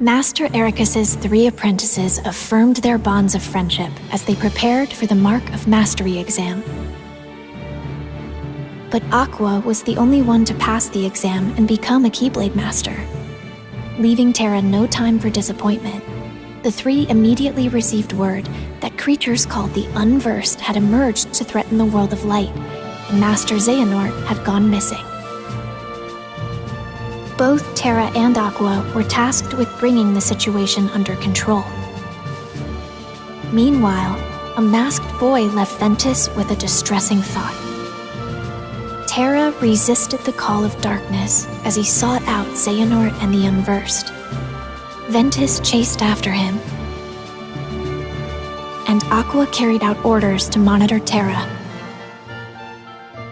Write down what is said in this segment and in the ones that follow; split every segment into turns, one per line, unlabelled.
Master Ericus's 3 apprentices affirmed their bonds of friendship as they prepared for the Mark of Mastery exam. But Aqua was the only one to pass the exam and become a Keyblade Master. Leaving Terra no time for disappointment, the 3 immediately received word that creatures called the Unversed had emerged to threaten the world of light, and Master Xehanort had gone missing. Both Terra and Aqua were tasked with bringing the situation under control. Meanwhile, a masked boy left Ventus with a distressing thought. Terra resisted the call of darkness as he sought out Xehanort and the Unversed. Ventus chased after him, and Aqua carried out orders to monitor Terra.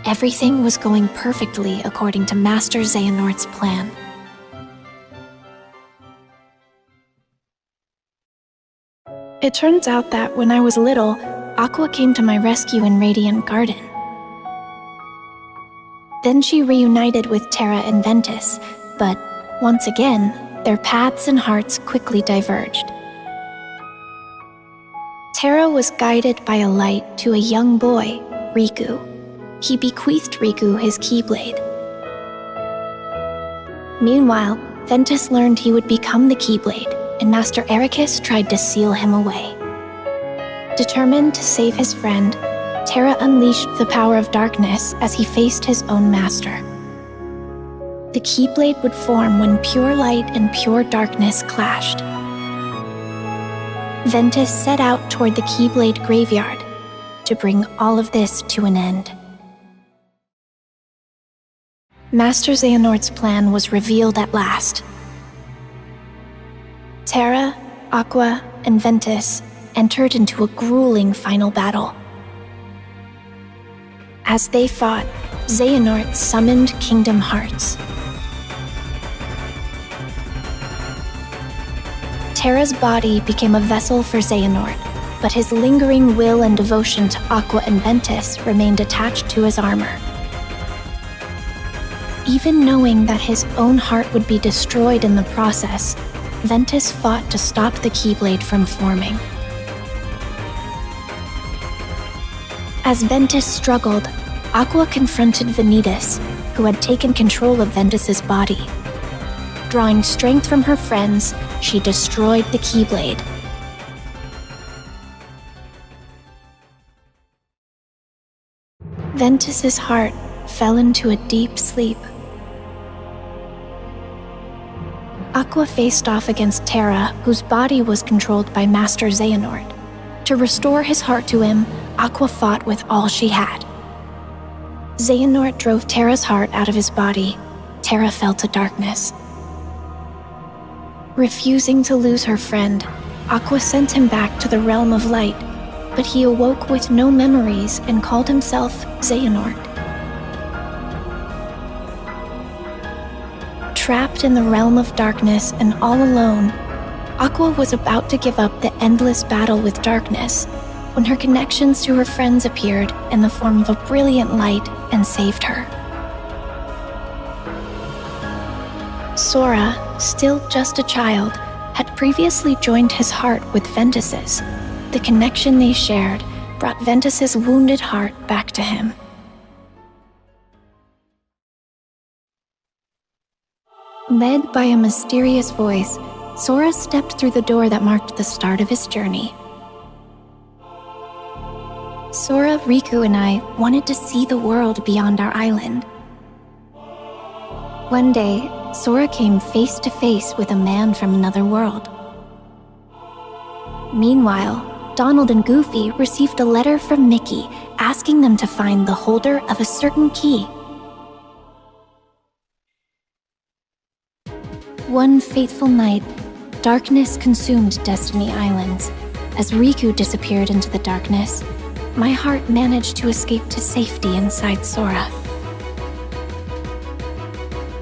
Everything was going perfectly according to Master Xehanort's plan. It turns out that when I was little, Aqua came to my rescue in Radiant Garden. Then she reunited with Terra and Ventus, but once again, their paths and hearts quickly diverged. Terra was guided by a light to a young boy, Riku. He bequeathed Riku his Keyblade. Meanwhile, Ventus learned he would become the Keyblade, and Master Ericus tried to seal him away. Determined to save his friend, Terra unleashed the power of darkness as he faced his own master. The Keyblade would form when pure light and pure darkness clashed. Ventus set out toward the Keyblade graveyard to bring all of this to an end. Master Xehanort's plan was revealed at last. Terra, Aqua, and Ventus entered into a grueling final battle. As they fought, Xehanort summoned Kingdom Hearts. Terra's body became a vessel for Xehanort, but his lingering will and devotion to Aqua and Ventus remained attached to his armor. Even knowing that his own heart would be destroyed in the process, Ventus fought to stop the Keyblade from forming. As Ventus struggled, Aqua confronted Vanitas, who had taken control of Ventus's body. Drawing strength from her friends, she destroyed the Keyblade. Ventus's heart fell into a deep sleep. Aqua faced off against Terra, whose body was controlled by Master Xehanort. To restore his heart to him, Aqua fought with all she had. Xehanort drove Terra's heart out of his body. Terra fell to darkness. Refusing to lose her friend, Aqua sent him back to the realm of light, but he awoke with no memories and called himself Xehanort. Trapped in the realm of darkness and all alone, Aqua was about to give up the endless battle with darkness when her connections to her friends appeared in the form of a brilliant light and saved her. Sora, still just a child, had previously joined his heart with Ventus's. The connection they shared brought Ventus's wounded heart back to him. Led by a mysterious voice, Sora stepped through the door that marked the start of his journey. Sora, Riku, and I wanted to see the world beyond our island. One day, Sora came face to face with a man from another world. Meanwhile, Donald and Goofy received a letter from Mickey asking them to find the holder of a certain key. One fateful night, darkness consumed Destiny Islands. As Riku disappeared into the darkness, my heart managed to escape to safety inside Sora.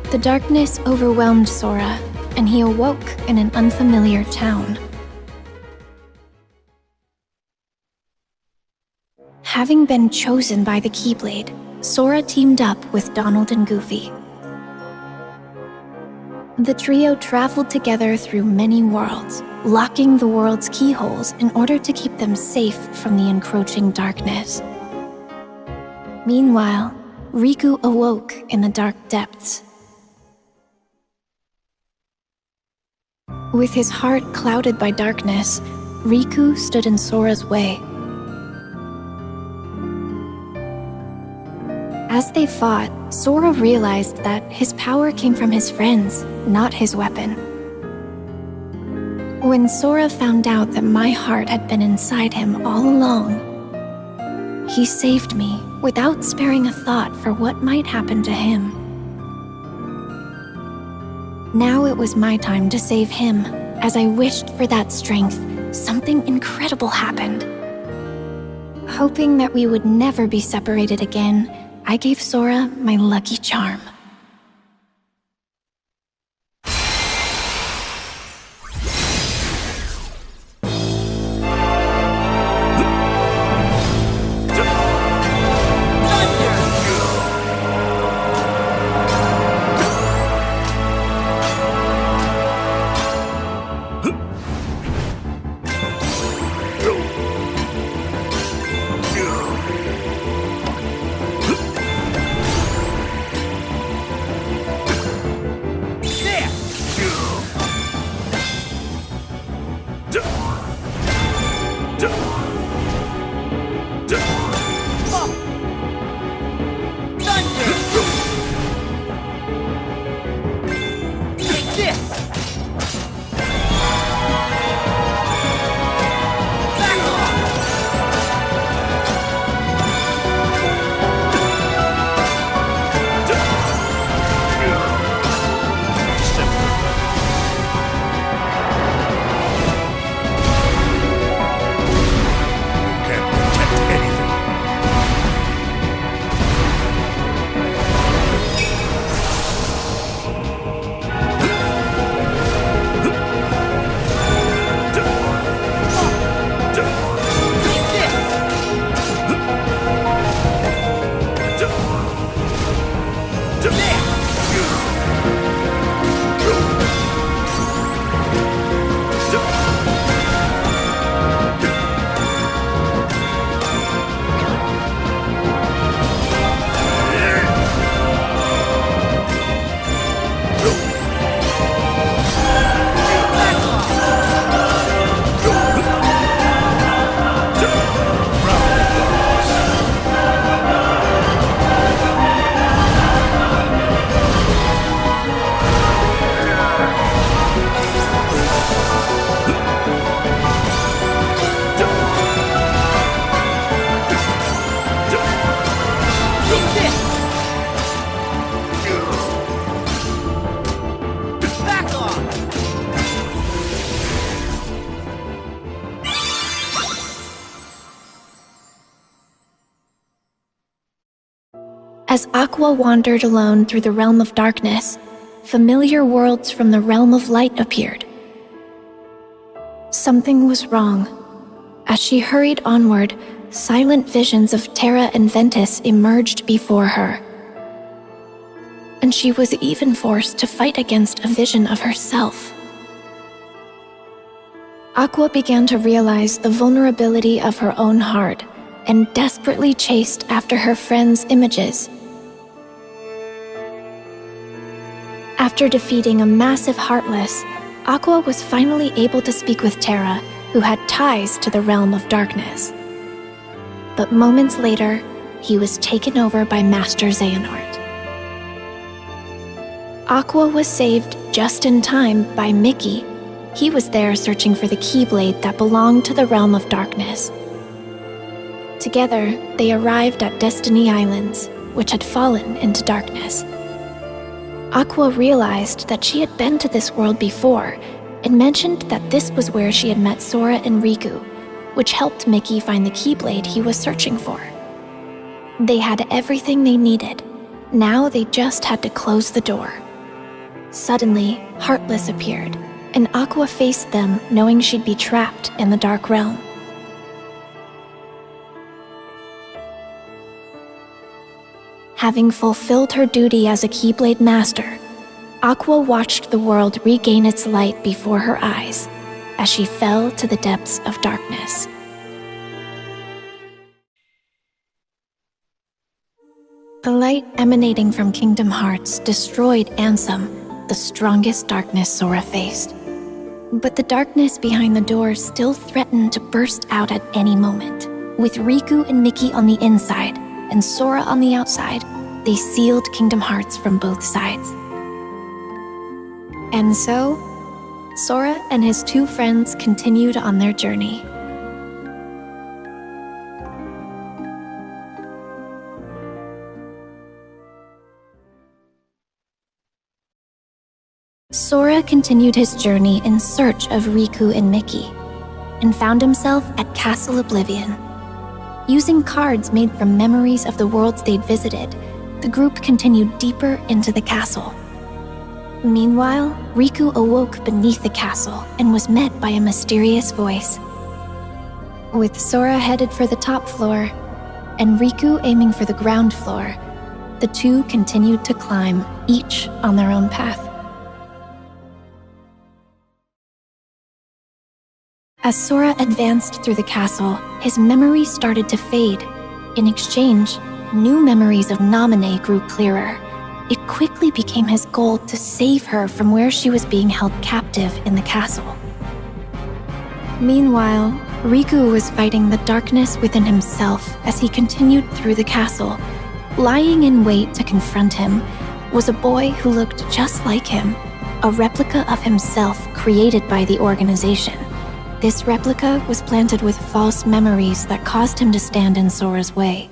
The darkness overwhelmed Sora, and he awoke in an unfamiliar town. Having been chosen by the Keyblade, Sora teamed up with Donald and Goofy. The trio traveled together through many worlds, locking the world's keyholes in order to keep them safe from the encroaching darkness. Meanwhile, Riku awoke in the dark depths. With his heart clouded by darkness, Riku stood in Sora's way. As they fought, Sora realized that his power came from his friends, not his weapon. When Sora found out that my heart had been inside him all along, he saved me without sparing a thought for what might happen to him. Now it was my time to save him. As I wished for that strength, something incredible happened. Hoping that we would never be separated again, I gave Sora my lucky charm. As Aqua wandered alone through the realm of darkness, familiar worlds from the realm of light appeared. Something was wrong. As she hurried onward, silent visions of Terra and Ventus emerged before her. And she was even forced to fight against a vision of herself. Aqua began to realize the vulnerability of her own heart and desperately chased after her friends' images. After defeating a massive Heartless, Aqua was finally able to speak with Terra, who had ties to the realm of darkness. But moments later, he was taken over by Master Xehanort. Aqua was saved just in time by Mickey. He was there searching for the Keyblade that belonged to the realm of darkness. Together, they arrived at Destiny Islands, which had fallen into darkness. Aqua realized that she had been to this world before and mentioned that this was where she had met Sora and Riku, which helped Mickey find the Keyblade he was searching for. They had everything they needed. Now they just had to close the door. Suddenly, Heartless appeared, and Aqua faced them knowing she'd be trapped in the Dark Realm. Having fulfilled her duty as a Keyblade Master, Aqua watched the world regain its light before her eyes as she fell to the depths of darkness. The light emanating from Kingdom Hearts destroyed Ansem, the strongest darkness Sora faced. But the darkness behind the door still threatened to burst out at any moment. With Riku and Mickey on the inside and Sora on the outside, they sealed Kingdom Hearts from both sides. And so, Sora and his two friends continued on their journey. Sora continued his journey in search of Riku and Mickey, and found himself at Castle Oblivion. Using cards made from memories of the worlds they'd visited, the group continued deeper into the castle. Meanwhile, Riku awoke beneath the castle and was met by a mysterious voice. With Sora headed for the top floor, and Riku aiming for the ground floor, the two continued to climb, each on their own path. As Sora advanced through the castle, his memories started to fade. In exchange, new memories of Naminé grew clearer. It quickly became his goal to save her from where she was being held captive in the castle. Meanwhile, Riku was fighting the darkness within himself as he continued through the castle. Lying in wait to confront him was a boy who looked just like him, a replica of himself created by the organization. This replica was planted with false memories that caused him to stand in Sora's way.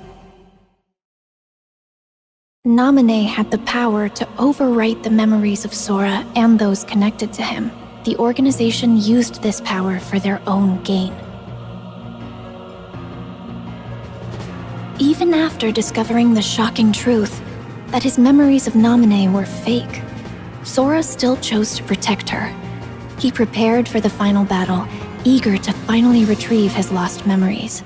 Naminé had the power to overwrite the memories of Sora and those connected to him. The organization used this power for their own gain. Even after discovering the shocking truth that his memories of Naminé were fake, Sora still chose to protect her. He prepared for the final battle, eager to finally retrieve his lost memories.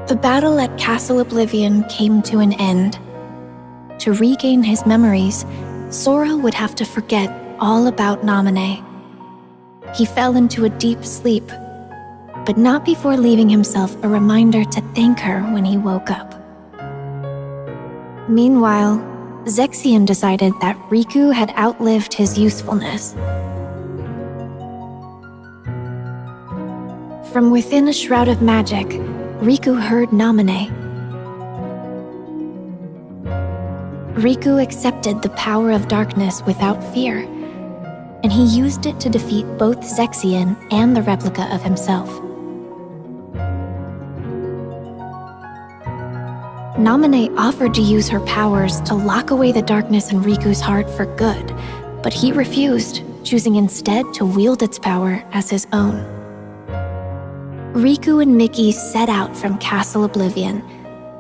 The battle at Castle Oblivion came to an end. To regain his memories, Sora would have to forget all about Naminé. He fell into a deep sleep, but not before leaving himself a reminder to thank her when he woke up. Meanwhile, Zexion decided that Riku had outlived his usefulness. From within a shroud of magic, Riku heard Naminé. Riku accepted the power of darkness without fear, and he used it to defeat both Zexion and the replica of himself. Naminé offered to use her powers to lock away the darkness in Riku's heart for good, but he refused, choosing instead to wield its power as his own. Riku and Mickey set out from Castle Oblivion,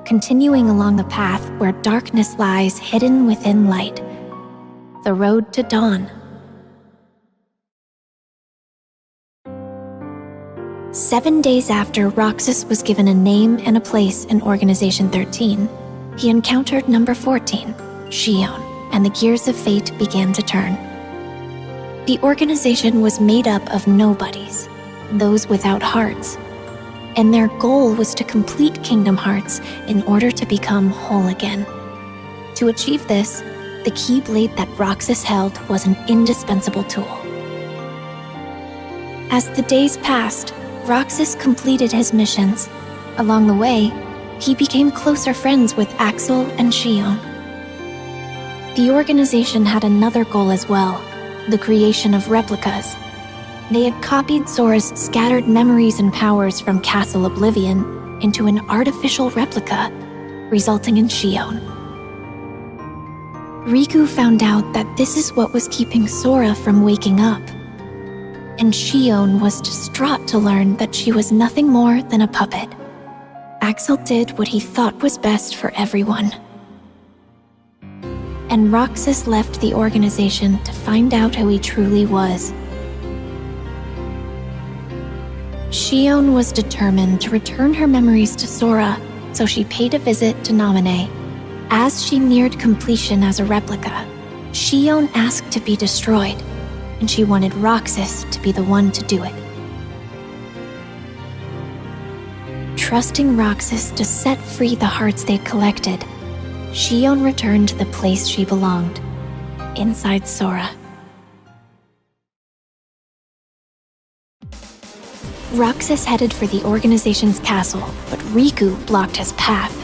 continuing along the path where darkness lies hidden within light, the road to dawn. 7 days after Roxas was given a name and a place in Organization 13, he encountered number 14, Xion, and the gears of fate began to turn. The organization was made up of nobodies, those without hearts, and their goal was to complete Kingdom Hearts in order to become whole again. To achieve this, the Keyblade that Roxas held was an indispensable tool. As the days passed, Roxas completed his missions. Along the way, he became closer friends with Axel and Xion. The organization had another goal as well, the creation of replicas. They had copied Sora's scattered memories and powers from Castle Oblivion into an artificial replica, resulting in Xion. Riku found out that this is what was keeping Sora from waking up, and Xion was distraught to learn that she was nothing more than a puppet. Axel did what he thought was best for everyone. And Roxas left the organization to find out who he truly was. Xion was determined to return her memories to Sora, so she paid a visit to Naminé. As she neared completion as a replica, Shion asked to be destroyed, and she wanted Roxas to be the one to do it. Trusting Roxas to set free the hearts they'd collected, Shion returned to the place she belonged, inside Sora. Roxas headed for the organization's castle, but Riku blocked his path.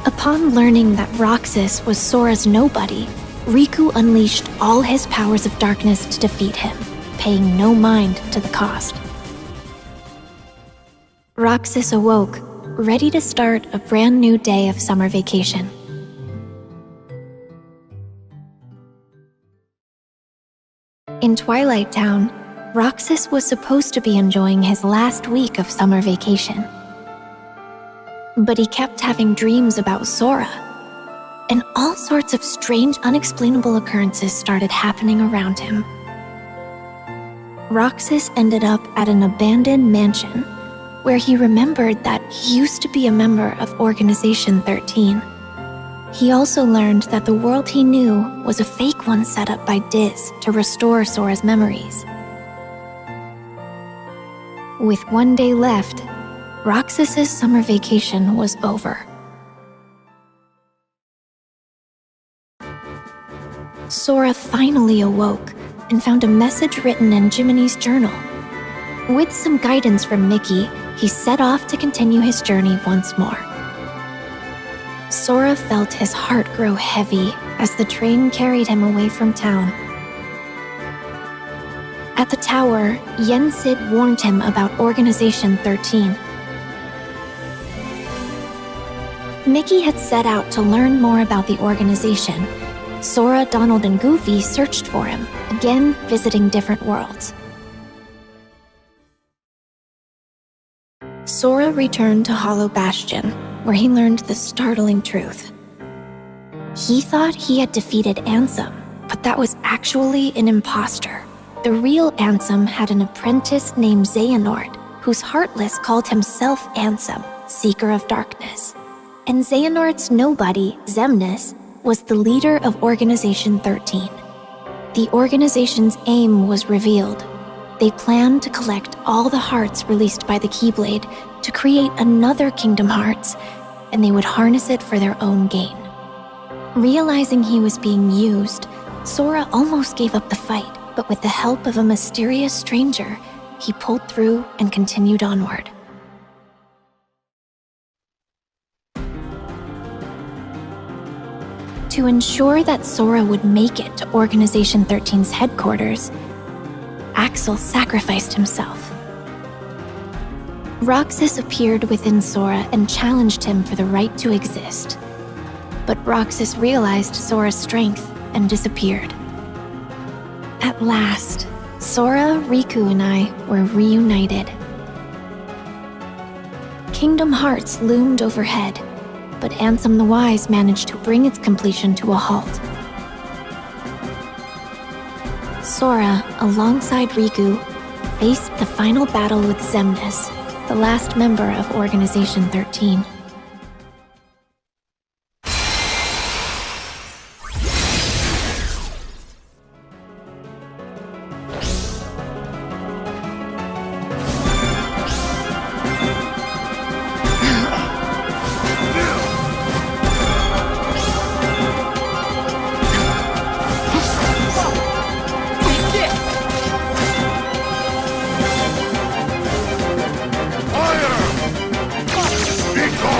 Upon learning that Roxas was Sora's nobody, Riku unleashed all his powers of darkness to defeat him, paying no mind to the cost. Roxas awoke, ready to start a brand new day of summer vacation. In Twilight Town, Roxas was supposed to be enjoying his last week of summer vacation. But he kept having dreams about Sora, and all sorts of strange, unexplainable occurrences started happening around him. Roxas ended up at an abandoned mansion, where he remembered that he used to be a member of Organization 13. He also learned that the world he knew was a fake one set up by Diz to restore Sora's memories. With one day left, Roxas's summer vacation was over. Sora finally awoke and found a message written in Jiminy's journal. With some guidance from Mickey, he set off to continue his journey once more. Sora felt his heart grow heavy as the train carried him away from town. At the tower, Yensid warned him about Organization 13. Mickey had set out to learn more about the organization. Sora, Donald, and Goofy searched for him, again visiting different worlds. Sora returned to Hollow Bastion, where he learned the startling truth. He thought he had defeated Ansem, but that was actually an imposter. The real Ansem had an apprentice named Xehanort, whose Heartless called himself Ansem, Seeker of Darkness. And Xehanort's nobody, Xemnas, was the leader of Organization 13. The organization's aim was revealed. They planned to collect all the hearts released by the Keyblade to create another Kingdom Hearts, and they would harness it for their own gain. Realizing he was being used, Sora almost gave up the fight, but with the help of a mysterious stranger, he pulled through and continued onward. To ensure that Sora would make it to Organization 13's headquarters, Axel sacrificed himself. Roxas appeared within Sora and challenged him for the right to exist. But Roxas realized Sora's strength and disappeared. At last, Sora, Riku, and I were reunited. Kingdom Hearts loomed overhead, but Ansem the Wise managed to bring its completion to a halt. Sora, alongside Riku, faced the final battle with Xemnas, the last member of Organization 13.
Be gone!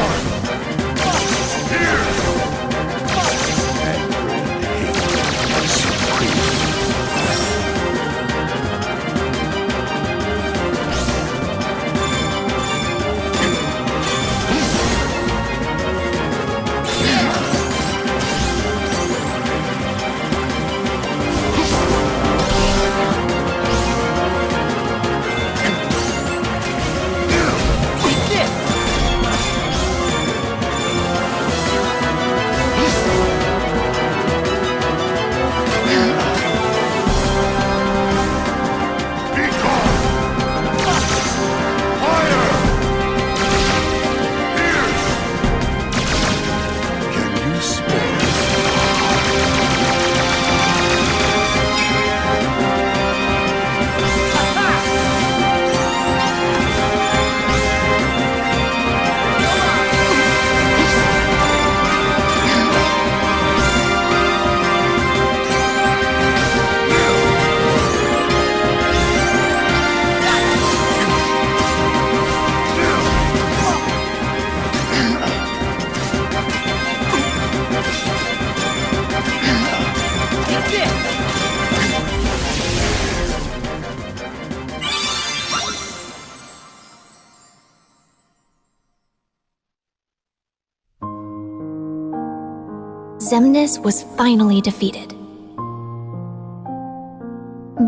Xemnas was finally defeated.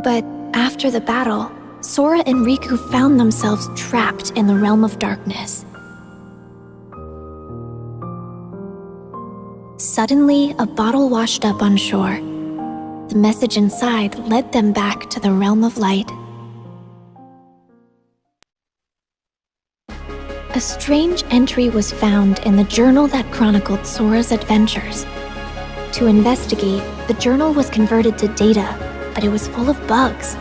But after the battle, Sora and Riku found themselves trapped in the realm of darkness. Suddenly, a bottle washed up on shore. The message inside led them back to the realm of light. A strange entry was found in the journal that chronicled Sora's adventures. To investigate, the journal was converted to data, but it was full of bugs.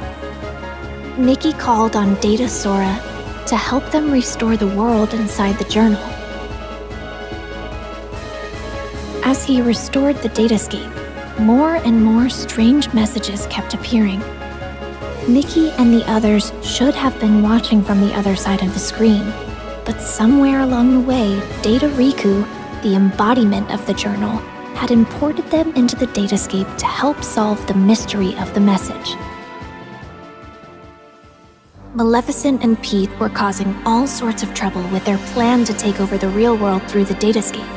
Mickey called on Data Sora to help them restore the world inside the journal. As he restored the datascape, more and more strange messages kept appearing. Mickey and the others should have been watching from the other side of the screen, but somewhere along the way, Data Riku, the embodiment of the journal, had imported them into the datascape to help solve the mystery of the message. Maleficent and Pete were causing all sorts of trouble with their plan to take over the real world through the datascape.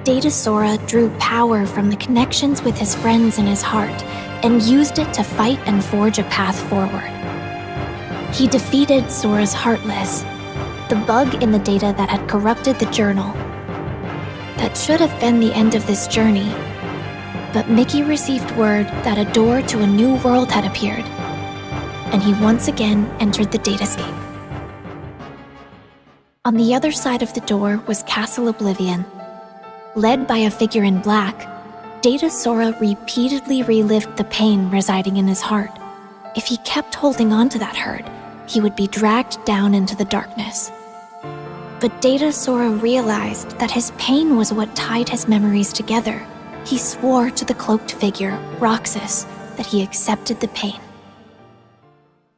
Data Sora drew power from the connections with his friends in his heart and used it to fight and forge a path forward. He defeated Sora's Heartless, the bug in the data that had corrupted the journal. That should have been the end of this journey, but Mickey received word that a door to a new world had appeared, and he once again entered the datascape. On the other side of the door was Castle Oblivion. Led by a figure in black, Data Sora repeatedly relived the pain residing in his heart. If he kept holding on to that hurt, he would be dragged down into the darkness. But Data Sora realized that his pain was what tied his memories together. He swore to the cloaked figure, Roxas, that he accepted the pain.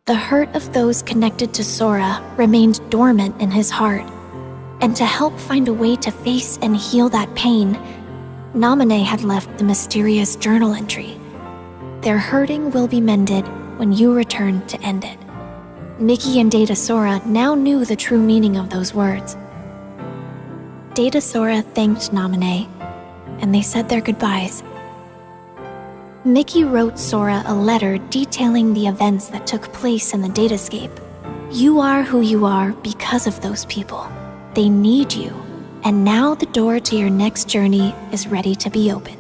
The hurt of those connected to Sora remained dormant in his heart, and to help find a way to face and heal that pain, Naminé had left the mysterious journal entry. Their hurting will be mended when you return to end it. Mickey and Data Sora now knew the true meaning of those words. Data Sora thanked Naminé, and they said their goodbyes. Mickey wrote Sora a letter detailing the events that took place in the datascape. You are who you are because of those people. They need you, and now the door to your next journey is ready to be opened.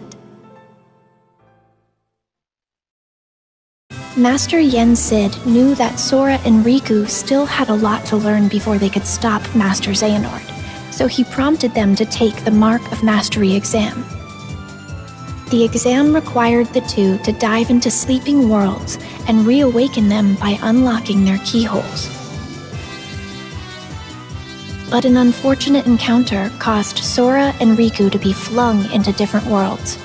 Master Yen Sid knew that Sora and Riku still had a lot to learn before they could stop Master Xehanort, so he prompted them to take the Mark of Mastery exam. The exam required the two to dive into sleeping worlds and reawaken them by unlocking their keyholes. But an unfortunate encounter caused Sora and Riku to be flung into different worlds.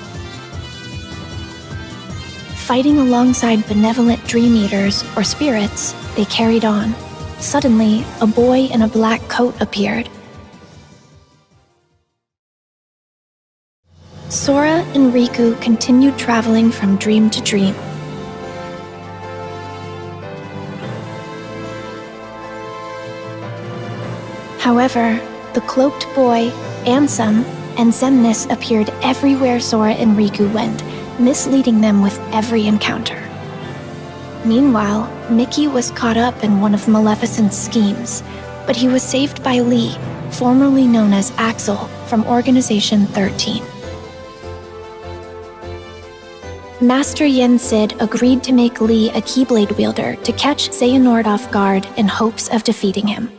Fighting alongside benevolent Dream Eaters, or spirits, they carried on. Suddenly, a boy in a black coat appeared. Sora and Riku continued traveling from dream to dream. However, the cloaked boy, Ansem, and Xemnas appeared everywhere Sora and Riku went, misleading them with every encounter. Meanwhile, Mickey was caught up in one of Maleficent's schemes, but he was saved by Lee, formerly known as Axel, from Organization 13. Master Yen Sid agreed to make Lee a Keyblade wielder to catch Xehanort off guard in hopes of defeating him.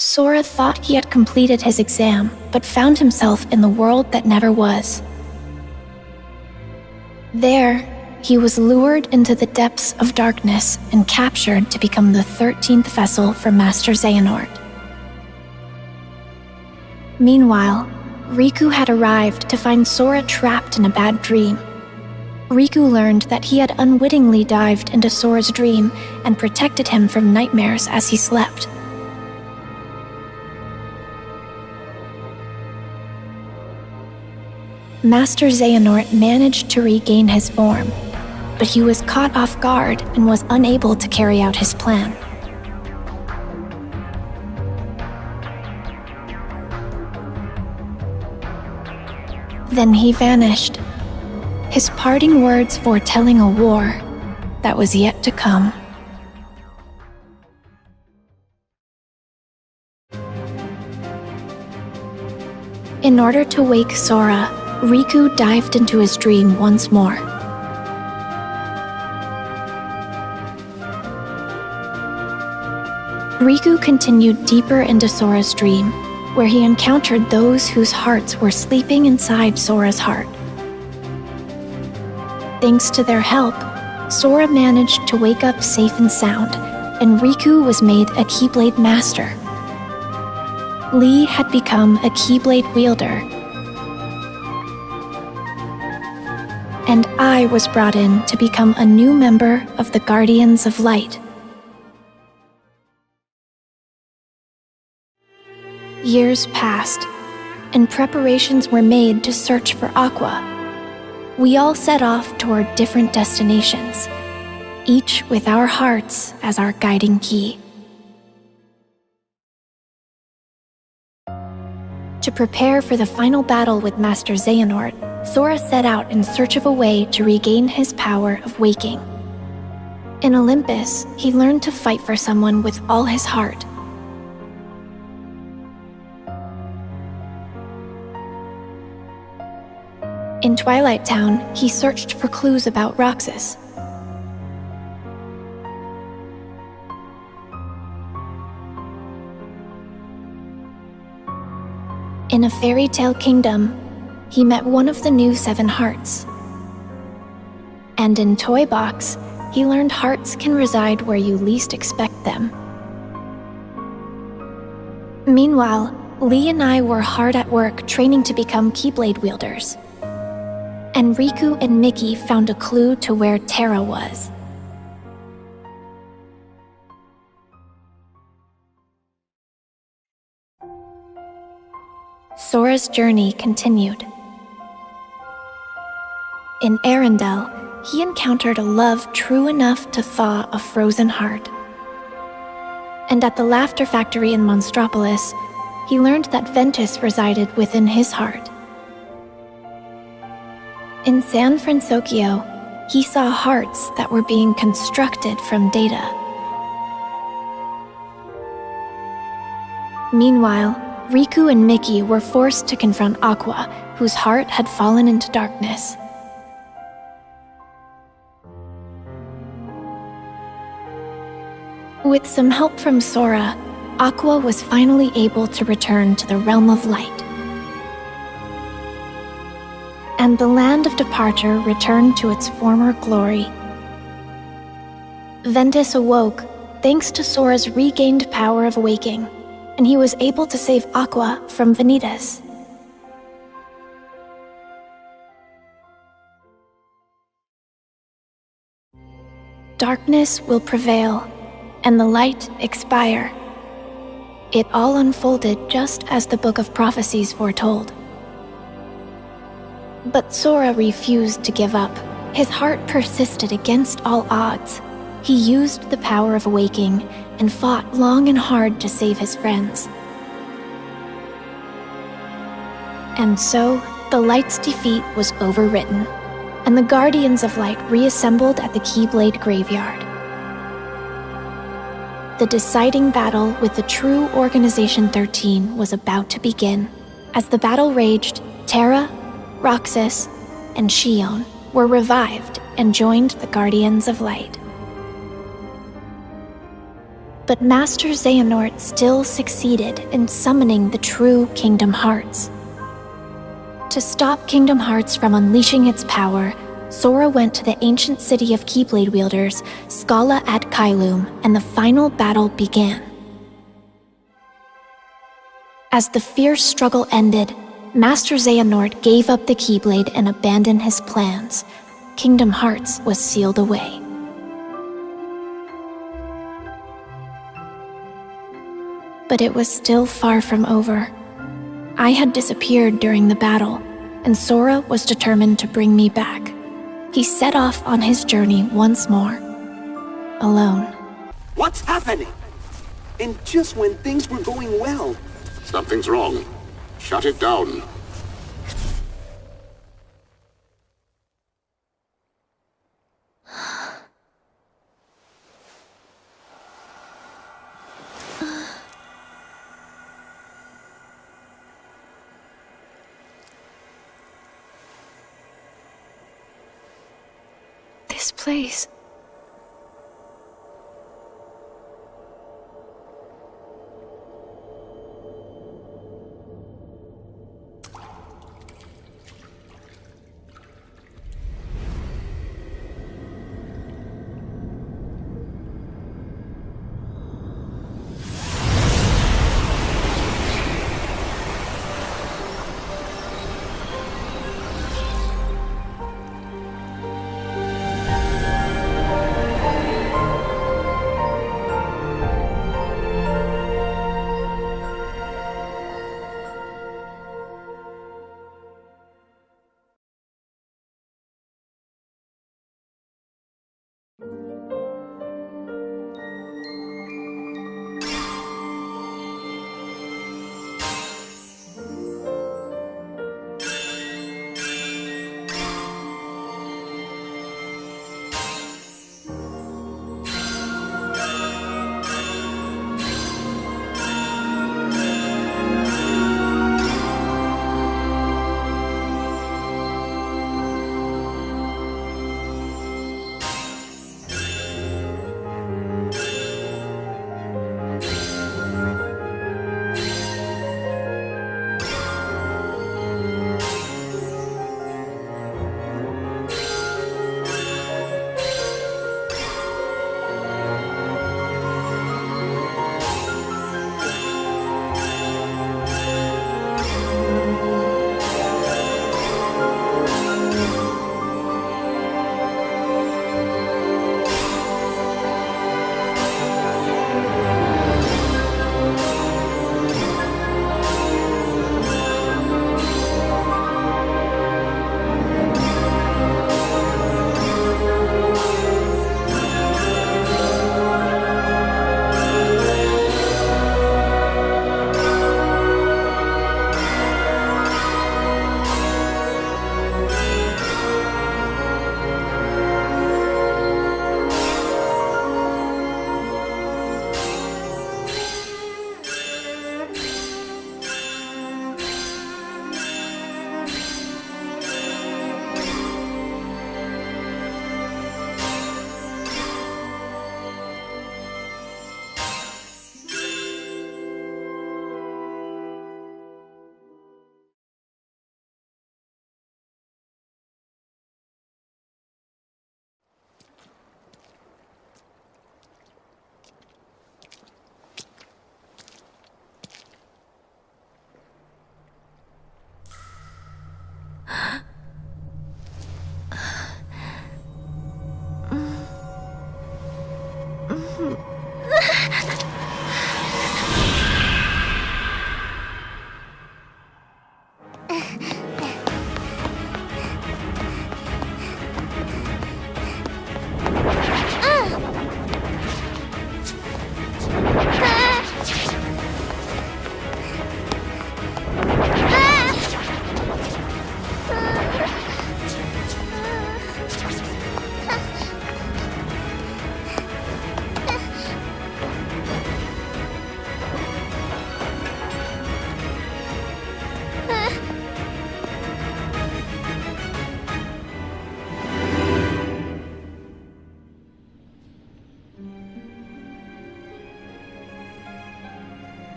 Sora thought he had completed his exam, but found himself in the world that never was. There, he was lured into the depths of darkness and captured to become the 13th vessel for Master Xehanort. Meanwhile, Riku had arrived to find Sora trapped in a bad dream. Riku learned that he had unwittingly dived into Sora's dream and protected him from nightmares as he slept. Master Xehanort managed to regain his form, but he was caught off guard and was unable to carry out his plan. Then he vanished, his parting words foretelling a war that was yet to come. In order to wake Sora, Riku dived into his dream once more. Riku continued deeper into Sora's dream, where he encountered those whose hearts were sleeping inside Sora's heart. Thanks to their help, Sora managed to wake up safe and sound, and Riku was made a Keyblade Master. Lee had become a Keyblade wielder, and I was brought in to become a new member of the Guardians of Light. Years passed, and preparations were made to search for Aqua. We all set off toward different destinations, each with our hearts as our guiding key. To prepare for the final battle with Master Xehanort, Sora set out in search of a way to regain his power of waking. In Olympus, he learned to fight for someone with all his heart. In Twilight Town, he searched for clues about Roxas. In a fairy tale kingdom, he met one of the new 7 hearts. And in Toy Box, he learned hearts can reside where you least expect them. Meanwhile, Lee and I were hard at work training to become Keyblade wielders. And Riku and Mickey found a clue to where Terra was. Sora's journey continued. In Arendelle, he encountered a love true enough to thaw a frozen heart. And at the Laughter Factory in Monstropolis, he learned that Ventus resided within his heart. In San Francisco, he saw hearts that were being constructed from data. Meanwhile, Riku and Mickey were forced to confront Aqua, whose heart had fallen into darkness. With some help from Sora, Aqua was finally able to return to the realm of light. And the land of departure returned to its former glory. Ventus awoke thanks to Sora's regained power of waking, and he was able to save Aqua from Vanitas. Darkness will prevail, and the light expire. It all unfolded just as the Book of Prophecies foretold. But Sora refused to give up. His heart persisted against all odds. He used the power of waking and fought long and hard to save his friends. And so, the Light's defeat was overwritten, and the Guardians of Light reassembled at the Keyblade Graveyard. The deciding battle with the true Organization 13 was about to begin. As the battle raged, Terra, Roxas, and Xion were revived and joined the Guardians of Light. But Master Xehanort still succeeded in summoning the true Kingdom Hearts. To stop Kingdom Hearts from unleashing its power, Sora went to the ancient city of Keyblade wielders, Scala at Kylum, and the final battle began. As the fierce struggle ended, Master Xehanort gave up the Keyblade and abandoned his plans. Kingdom Hearts was sealed away. But it was still far from over. I had disappeared during the battle, and Sora was determined to bring me back. He set off on his journey once more, alone.
What's happening? And just when things were going well.
Something's wrong. Shut it down.
this place?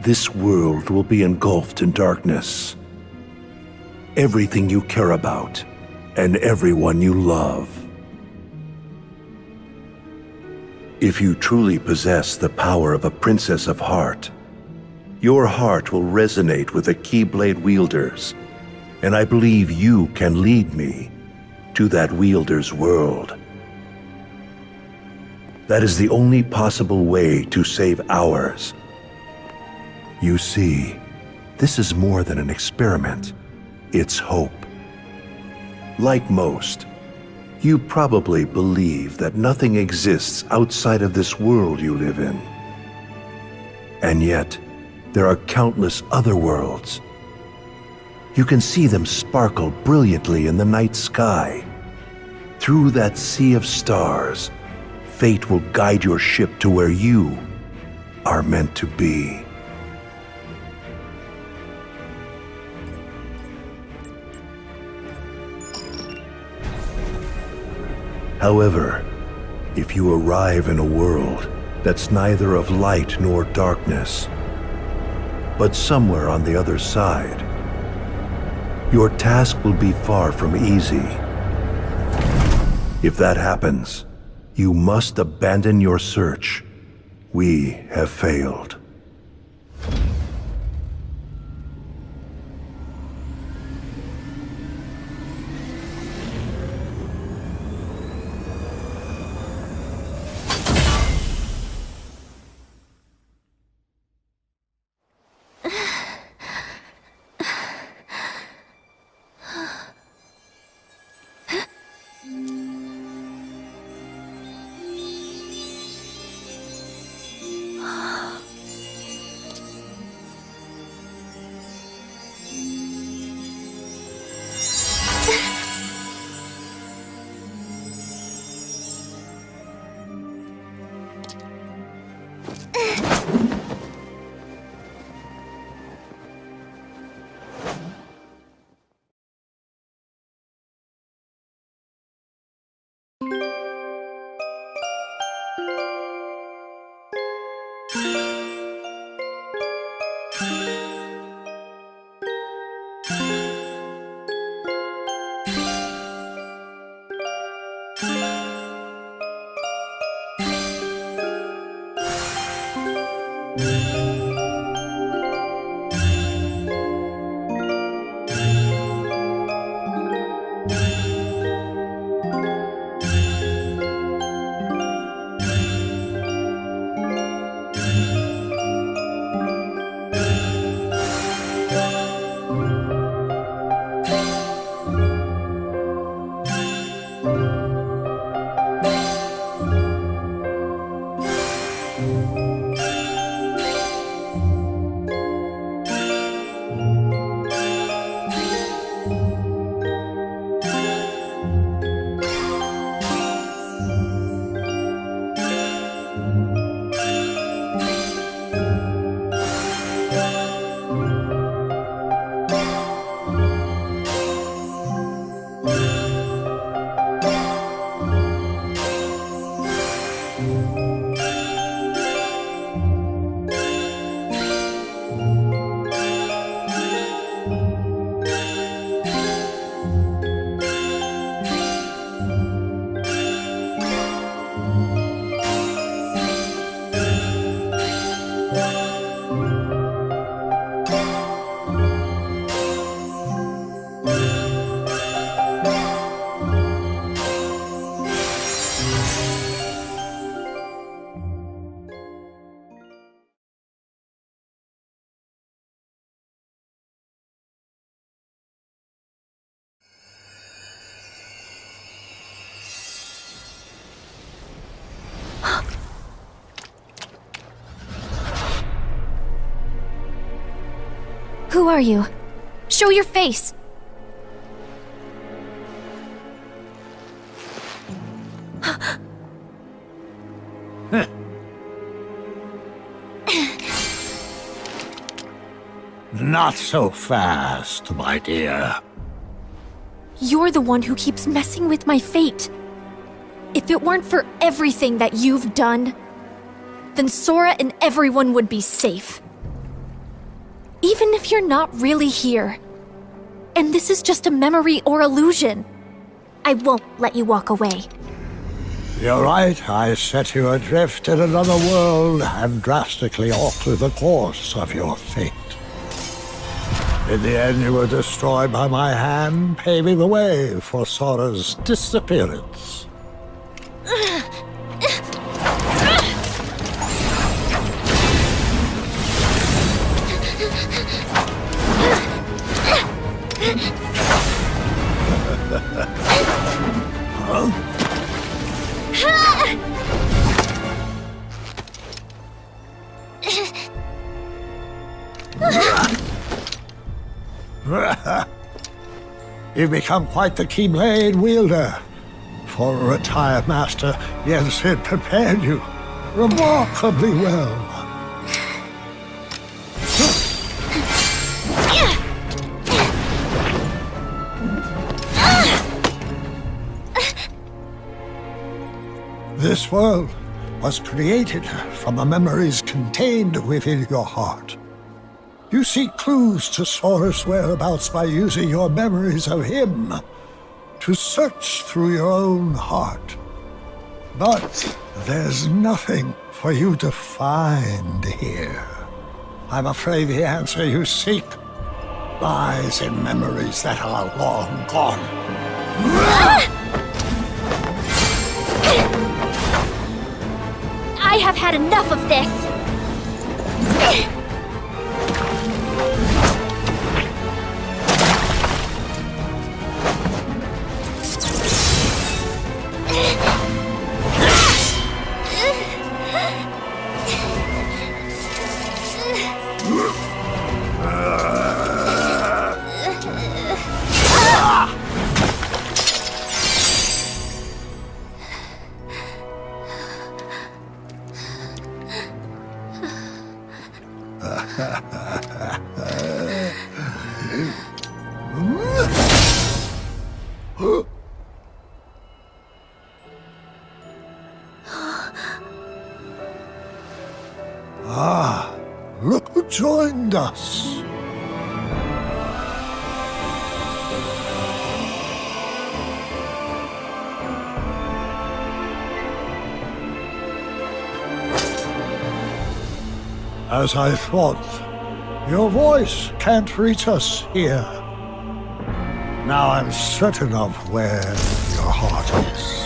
This world will be engulfed in darkness. Everything you care about, and everyone you love. If you truly possess the power of a princess of heart, your heart will resonate with the Keyblade wielders, and I believe you can lead me to that wielder's world. That is the only possible way to save ours. You see, this is more than an experiment. It's hope. Like most, you probably believe that nothing exists outside of this world you live in. And yet, there are countless other worlds. You can see them sparkle brilliantly in the night sky. Through that sea of stars, fate will guide your ship to where you are meant to be. However, if you arrive in a world that's neither of light nor darkness, but somewhere on the other side, your task will be far from easy. If that happens, you must abandon your search. We have failed.
Who are you? Show your face!
Not so fast, my dear.
You're the one who keeps messing with my fate. If it weren't for everything that you've done, then Sora and everyone would be safe. Even if you're not really here, and this is just a memory or illusion, I won't let you walk away.
You're right, I set you adrift in another world and drastically altered the course of your fate. In the end, you were destroyed by my hand, paving the way for Sora's disappearance. You've become quite the Keyblade wielder. For a retired master, Jens had prepared you remarkably well. This world was created from the memories contained within your heart. You seek clues to Sora's whereabouts by using your memories of him to search through your own heart. But there's nothing for you to find here. I'm afraid the answer you seek lies in memories that are long gone.
I have had enough of this!
Look who joined us. As I thought, your voice can't reach us here. Now I'm certain of where your heart is.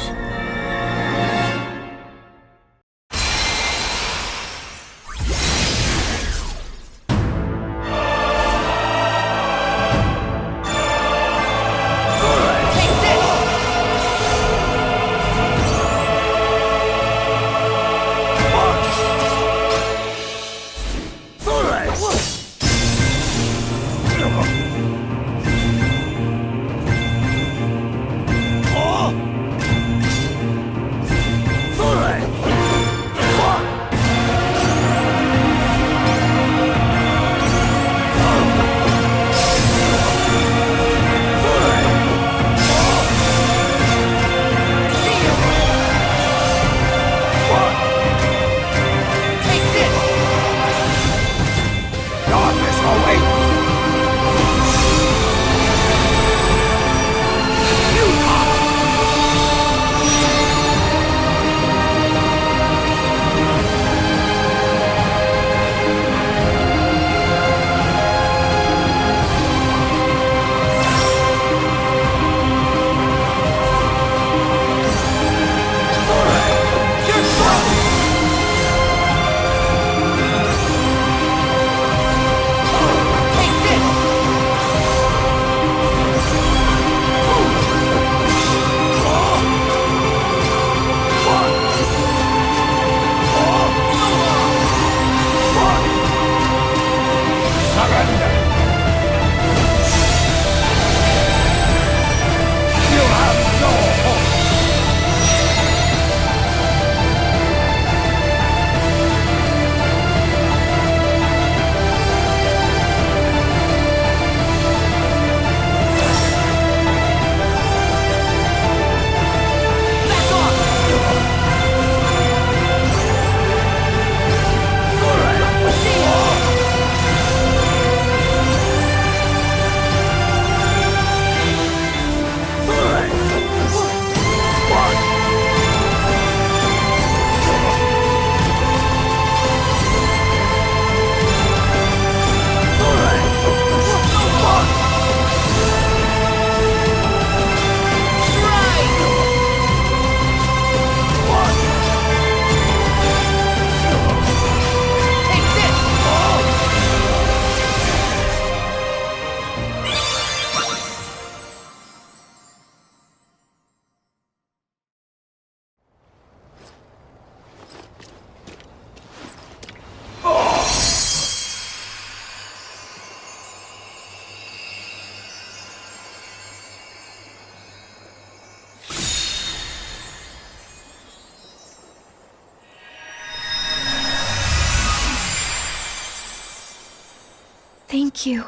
Thank you,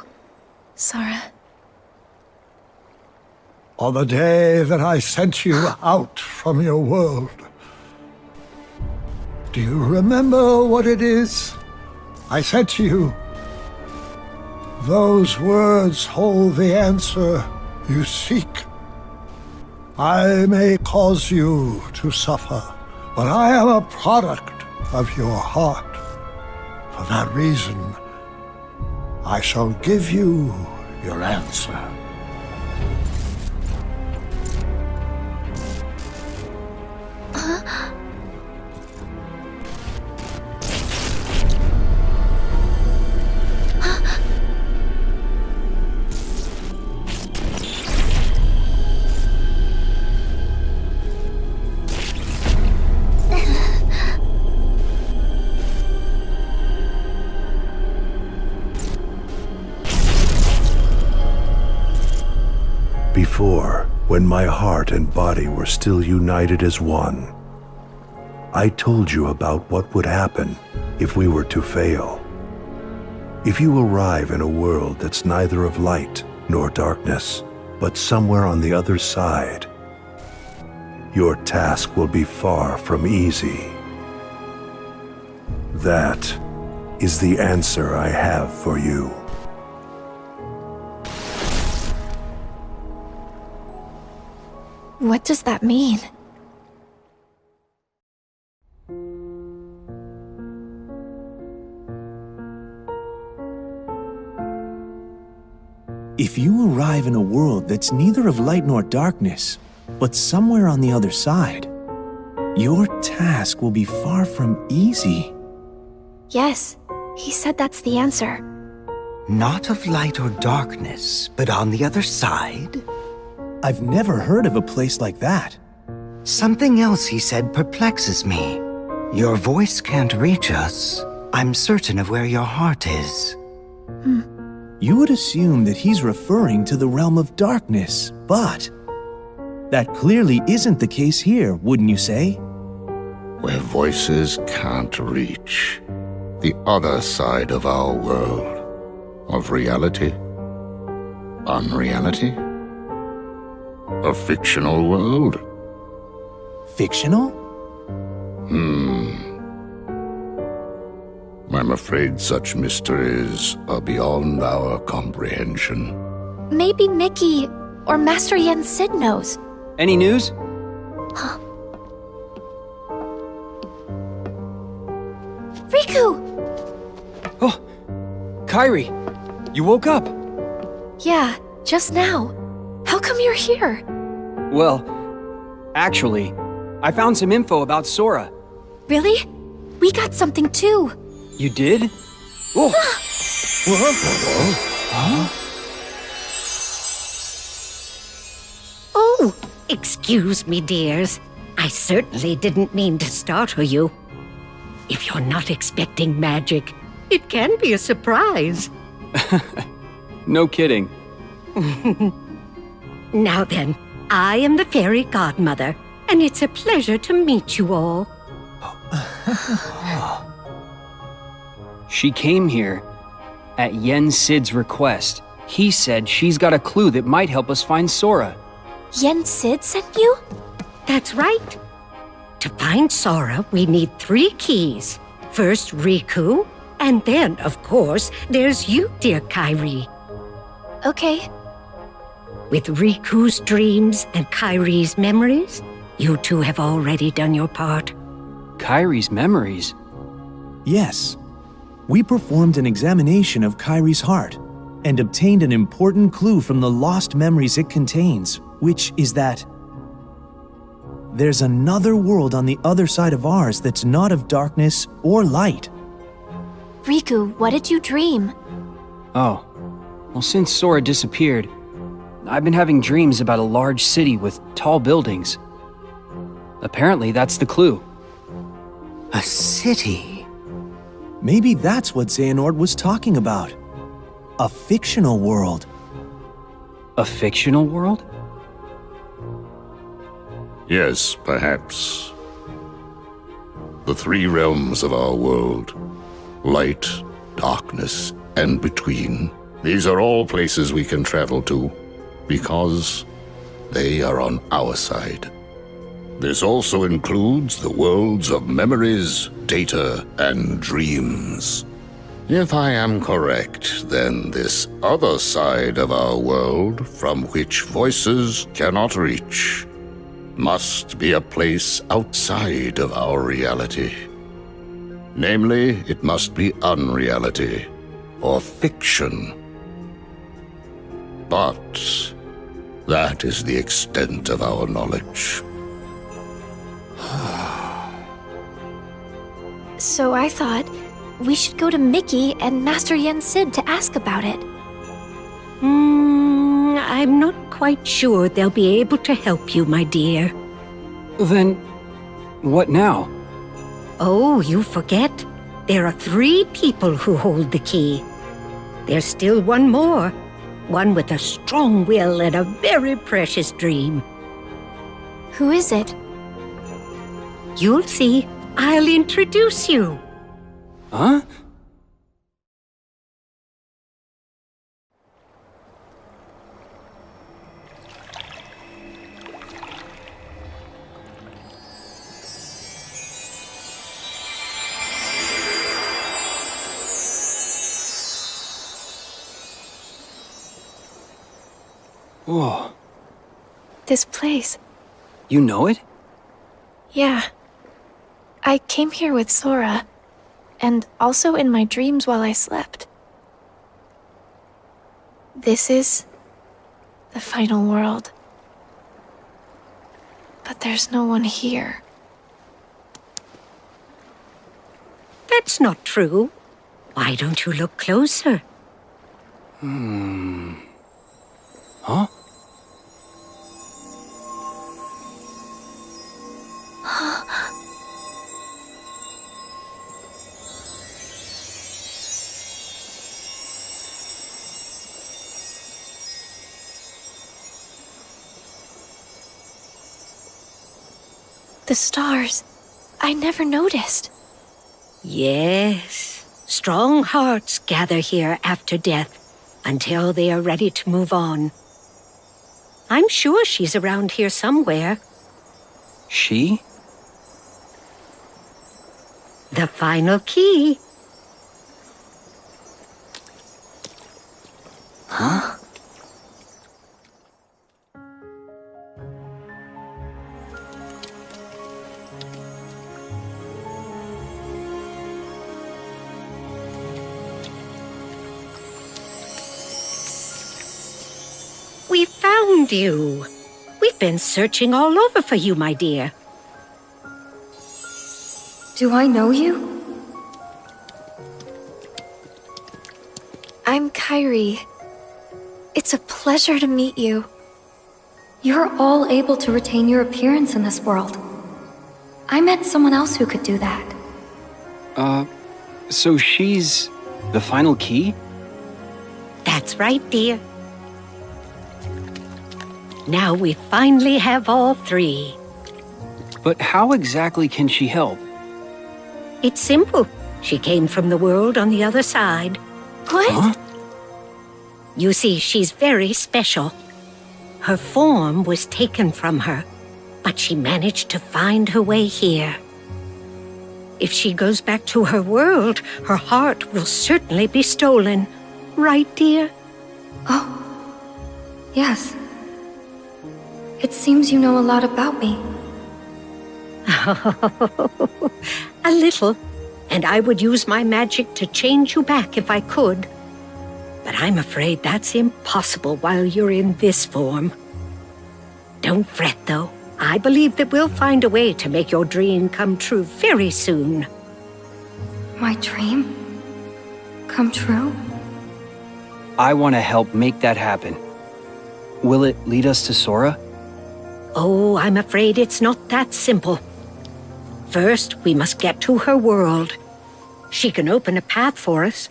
Sora.
On the day that I sent you out from your world, Do you remember what it is I said to you? Those words hold the answer you seek. I may cause you to suffer, but I am a product of your heart. For that reason, I shall give you your answer.
Before, when my heart and body were still united as one, I told you about what would happen if we were to fail. If you arrive in a world that's neither of light nor darkness, but somewhere on the other side, your task will be far from easy. That is the answer I have for you.
What does that mean?
If you arrive in a world that's neither of light nor darkness, but somewhere on the other side, your task will be far from easy.
Yes, he said that's the answer.
Not of light or darkness, but on the other side?
I've never heard of a place like that.
Something else he said perplexes me. Your voice can't reach us. I'm certain of where your heart is.
You would assume that he's referring to the realm of darkness, but that clearly isn't the case here, wouldn't you say?
Where voices can't reach. The other side of our world. Of reality. Unreality. A fictional world?
Fictional?
I'm afraid such mysteries are beyond our comprehension.
Maybe Mickey or Master Yen Sid knows.
Any news?
Riku!
Oh, Kairi, you woke up.
Yeah, just now. How come you're here?
Well, actually, I found some info about Sora.
Really? We got something too.
You did? Oh!
Oh, excuse me, dears. I certainly didn't mean to startle you. If you're not expecting magic, it can be a surprise.
No kidding.
Now then, I am the fairy godmother, and it's a pleasure to meet you all.
She came here at Yen Sid's request. He said she's got a clue that might help us find Sora.
Yen Sid sent you?
That's right. To find Sora, we need 3 keys. First, Riku, and then, of course, there's you, dear Kairi.
Okay.
With Riku's dreams and Kairi's memories, you two have already done your part.
Kairi's memories?
Yes. We performed an examination of Kairi's heart and obtained an important clue from the lost memories it contains, which is that there's another world on the other side of ours that's not of darkness or light.
Riku, what did you dream?
Oh. Well, since Sora disappeared, I've been having dreams about a large city with tall buildings. Apparently, that's the clue.
A city?
Maybe that's what Xehanort was talking about. A fictional world.
A fictional world?
Yes, perhaps. The 3 realms of our world. Light, darkness, and between. These are all places we can travel to, because they are on our side. This also includes the worlds of memories, data, and dreams. If I am correct, then this other side of our world, from which voices cannot reach, must be a place outside of our reality. Namely, it must be unreality, or fiction. But that is the extent of our knowledge.
So I thought we should go to Mickey and Master Yen Sid to ask about it.
I'm not quite sure they'll be able to help you, my dear.
Then, what now?
Oh, you forget. There are 3 people who hold the key. There's still one more. One with a strong will and a very precious dream.
Who is it?
You'll see. I'll introduce you.
Huh? Whoa.
This place.
You know it?
Yeah. I came here with Sora, and also in my dreams while I slept. This is the final world. But there's no one here.
That's not true. Why don't you look closer?
Huh?
The stars. I never noticed.
Yes. Strong hearts gather here after death until they are ready to move on. I'm sure she's around here somewhere.
She?
The final key.
Huh?
We found you. We've been searching all over for you, my dear.
Do I know you? I'm Kairi. It's a pleasure to meet you.
You're all able to retain your appearance in this world. I met someone else who could do that.
So she's the final key?
That's right, dear. Now we finally have all 3.
But how exactly can she help?
It's simple. She came from the world on the other side.
What?
Huh?
You see, she's very special. Her form was taken from her, but she managed to find her way here. If she goes back to her world, her heart will certainly be stolen. Right, dear?
Oh, yes. It seems you know a lot about me.
A little, and I would use my magic to change you back if I could. But I'm afraid that's impossible while you're in this form. Don't fret, though. I believe that we'll find a way to make your dream come true very soon.
My dream? Come true?
I want to help make that happen. Will it lead us to Sora?
Oh, I'm afraid it's not that simple. First, we must get to her world. She can open a path for us,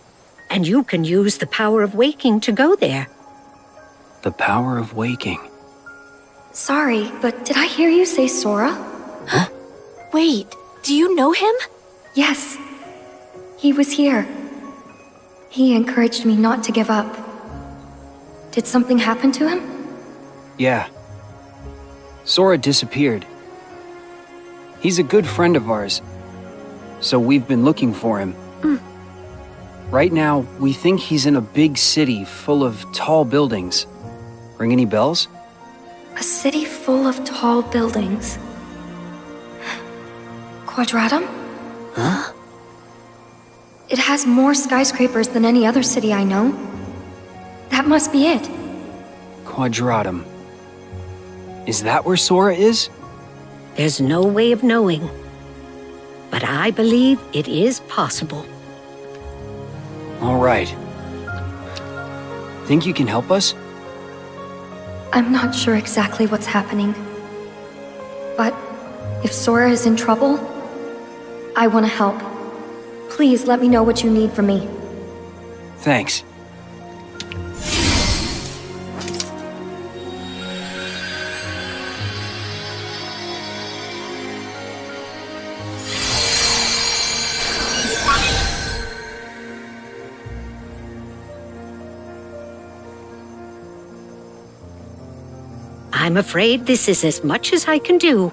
and you can use the power of waking to go there.
The power of waking.
Sorry, but did I hear you say Sora?
Huh? Wait, do you know him?
Yes. He was here. He encouraged me not to give up. Did something happen to him?
Yeah. Sora disappeared. He's a good friend of ours, so we've been looking for him. Right now, we think he's in a big city full of tall buildings. Ring any bells?
A city full of tall buildings. Quadratum?
Huh?
It has more skyscrapers than any other city I know. That must be it.
Quadratum. Is that where Sora is?
There's no way of knowing. But I believe it is possible.
All right. Think you can help us?
I'm not sure exactly what's happening. But if Sora is in trouble, I want to help. Please let me know what you need from me.
Thanks.
I'm afraid this is as much as I can do.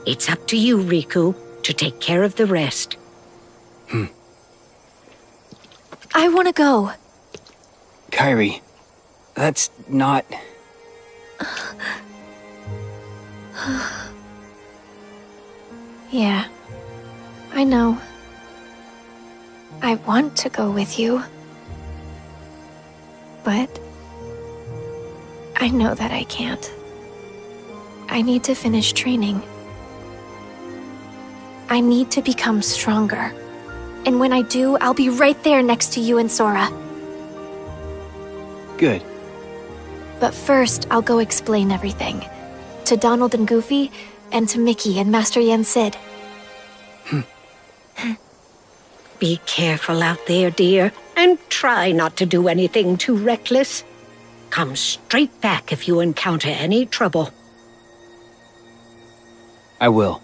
It's up to you, Riku, to take care of the rest.
I want to go.
Kairi, that's not...
Yeah, I know. I want to go with you. But I know that I can't. I need to finish training. I need to become stronger. And when I do, I'll be right there next to you and Sora.
Good.
But first, I'll go explain everything. To Donald and Goofy, and to Mickey and Master Yen Sid.
Be careful out there, dear, and try not to do anything too reckless. Come straight back if you encounter any trouble.
I will.